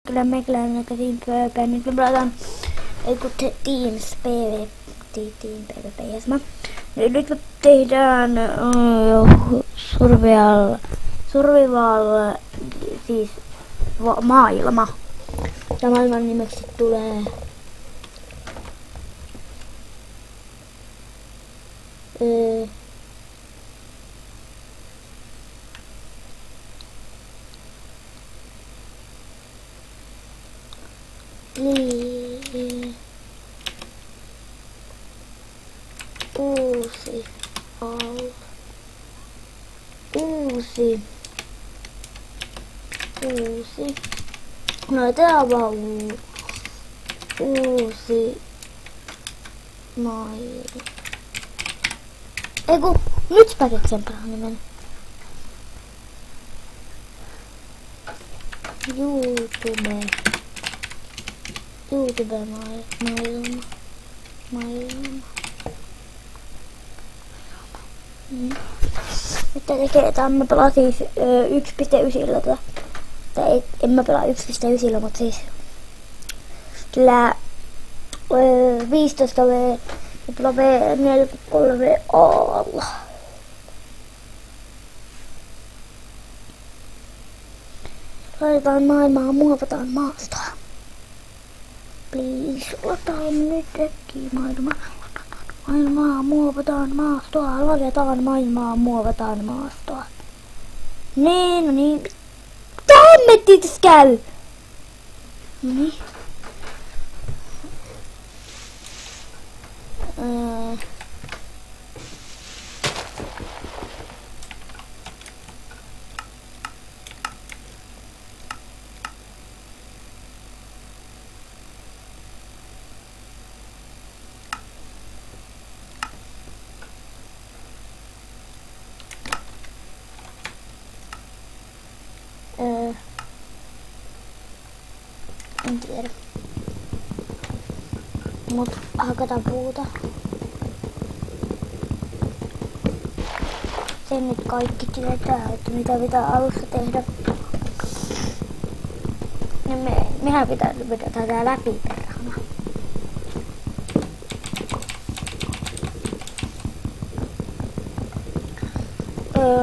kyllä meikäläinen käsin PvP. Nyt me pelataan Teams PvP. Nyt me tehdään survival siis maailma. Ja maailman nimeksi tulee uusi. Laitetaan vaan uusi maailma. Eiku, nyt Späkeksen paran nimen. YouTube maailma. Nyt tekee, mä pelaan siis 1.9 tätä. Tai en mä pelaa 1.9, mutta siis kyllä 15V ja pelaa V43 alla. Laitetaan maailmaa, muovataan maastoa. Please, lataan nyt äkkiä maailmaa. Maailmaa, muovataan maastoa. Laitetaan maailmaa, muovataan maastoa. Niin, no niin. Dammetti tässä käy! Noniin. En tiedä. Mut hakataan puuta. Sen nyt kaikki tietää, että mitä pitää alussa tehdä. Ja mehän pitää vetää tää läpi perhana.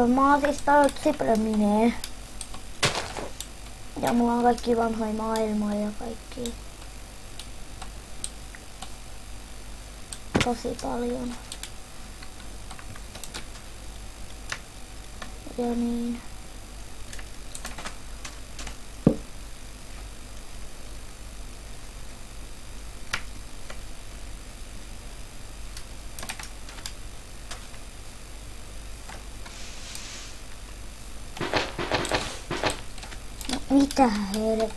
Mä oon siis täällä Sipreminee. Ja mulla on kaikki vanhoja maailmoja ja kaikki. Tosi paljon. Ja niin. Mitä helvettiä?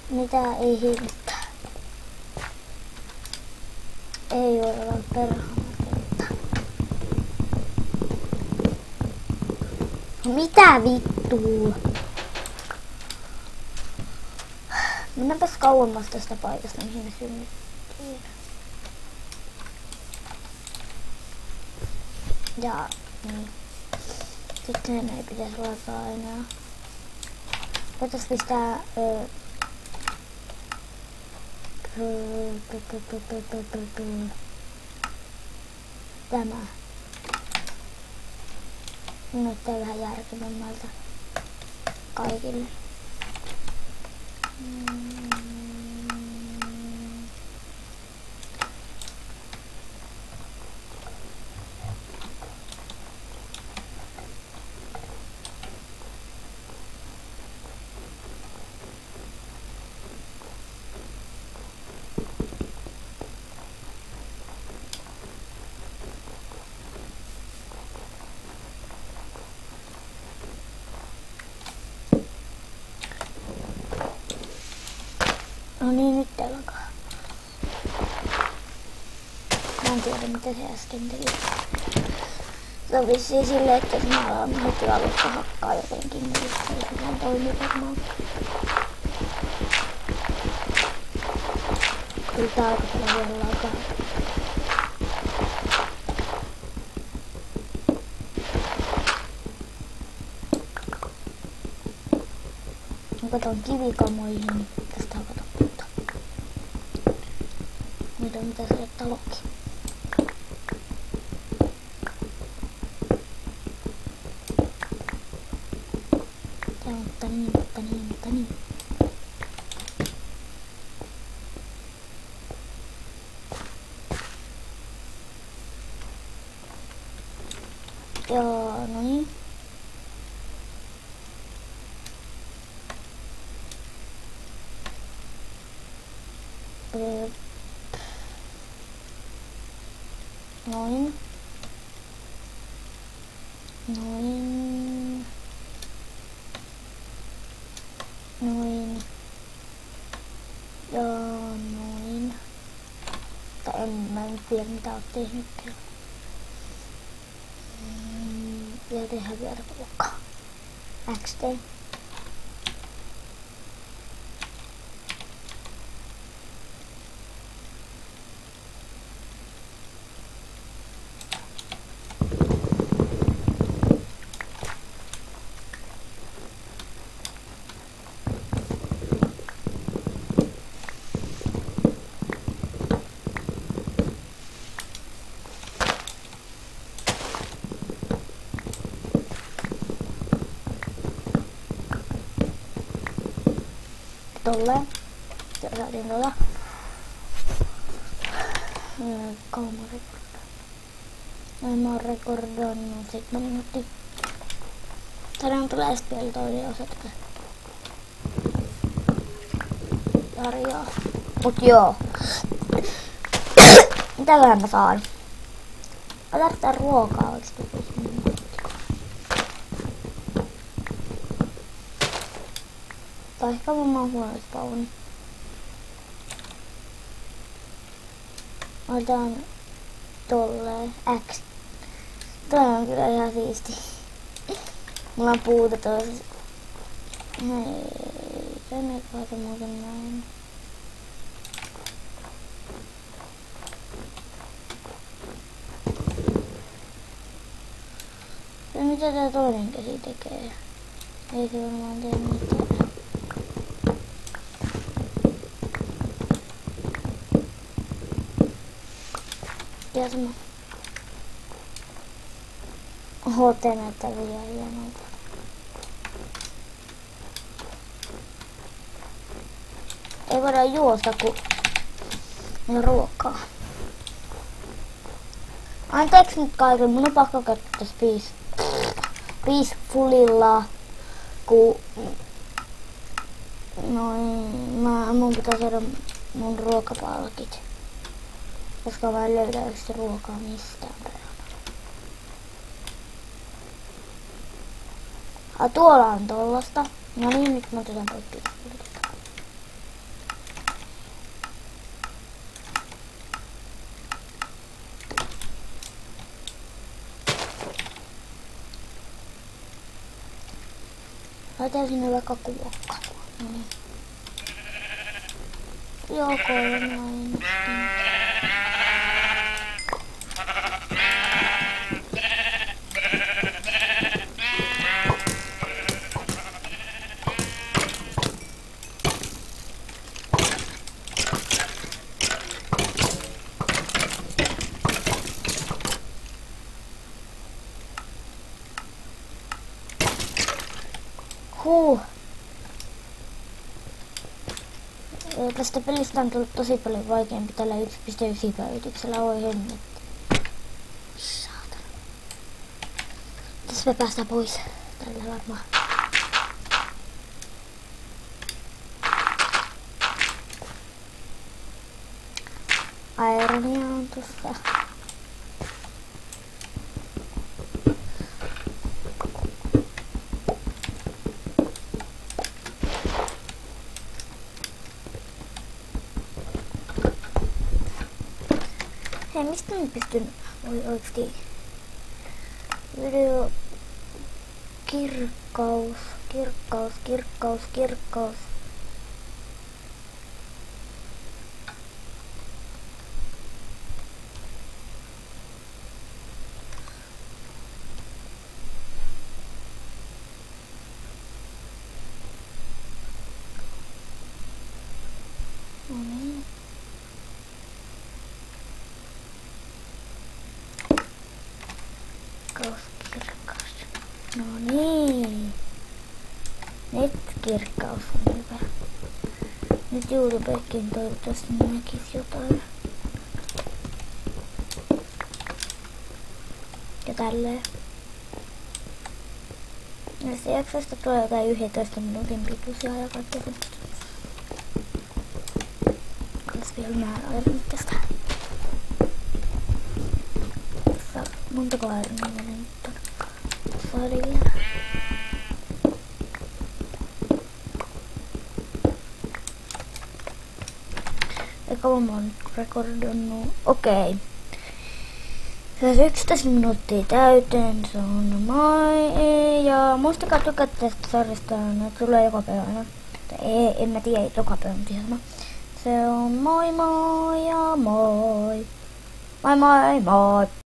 Mitä ei hirveä? Ei ole perhanaketta. Mitä vittua? Mennäänpäs kauemmas tästä paikasta, mihin me synnyttiin. Ja niin. Sitten ei pitäisi laittaa enää. Voitais pistää tämä. Näyttää vähän järkevämmältä kaikille. tiedä mitä se äsken teki. Se on vissiin silleen, että jos mä alan heti alusta hakkaa jotenkin, niin se ei silleen toimi varmaan. Kyllä tää aika paljon vielä lakaa. Mä katon kivikamoihin, niin tästä katon puuta. Nyt on mitä saada talokin. Mutta niin. Joo, no niin. Noin. Ja noin. Tai mä en tiedä mitä oot tehnytkään. Ja tehdään vielä ruokaa. XD. Tolleen. Ja saatiin kauan rekordaa. Mä oon rekordannut 7 minuuttia. Tänään tulee sitten vielä toinen osa tätä sarjaa. Mut joo. Mitäköhän mä saan? Mä tarvitaan ruokaa oikeesti. Tai ehkä mun on huono spawni. Otan tolleen X. Toi on kyllä ihan siisti. Mulla on puuta tossa. Hei, sen ei kaata muuten näin. Ja mitä tää toinen käsi tekee? Ei se varmaan tee mitään. Ja sama. HT näyttää vielä hienolta. Ei voida juosta kun ei ruokaa. Anteeksi nyt kaikille, mun on pakko käyttää peacefulilla, kun mun pitää saada mun ruokapalkit. Koska mä en löydä yksi ruokaa mistään reunalla. Tuolla on tollasta. No niin, nyt mä otetaan poikki. Laitan sinne vaikka kuokka. No niin. Joo, 3. Tästä pelistä on tullut tosi paljon vaikeampi tällä 1.9 päivityksellä. Oi hemmetti. Saatana. Tässä me päästään pois. Tällä varmaan. Ironia on tuossa. Hei, mistä mä pystyn oikeesti video kirkkaus. No niin. Kirkkaus. No niin. Nyt kirkkaus on hyvä. Nyt YouTubekin toivottavasti näkis jotain. Ja tälleen. Näistä jaksoista tulee jotain 11 minuutin pituisia ja kaikkea semmoista. Olis vielä määrä airunut tästä. Tässä montako airunia nyt on. Tässä oli vielä. Kauan mä oon nyt rekordannut. Okei. Se 11 minuuttia täyteen, se on moi. Ja muistakaa tykätä tästä sarjasta, ne tulee joka päivänä. En mä tiedä, joka päivä on sama. Se on moi moi ja moi. Moi moi moi.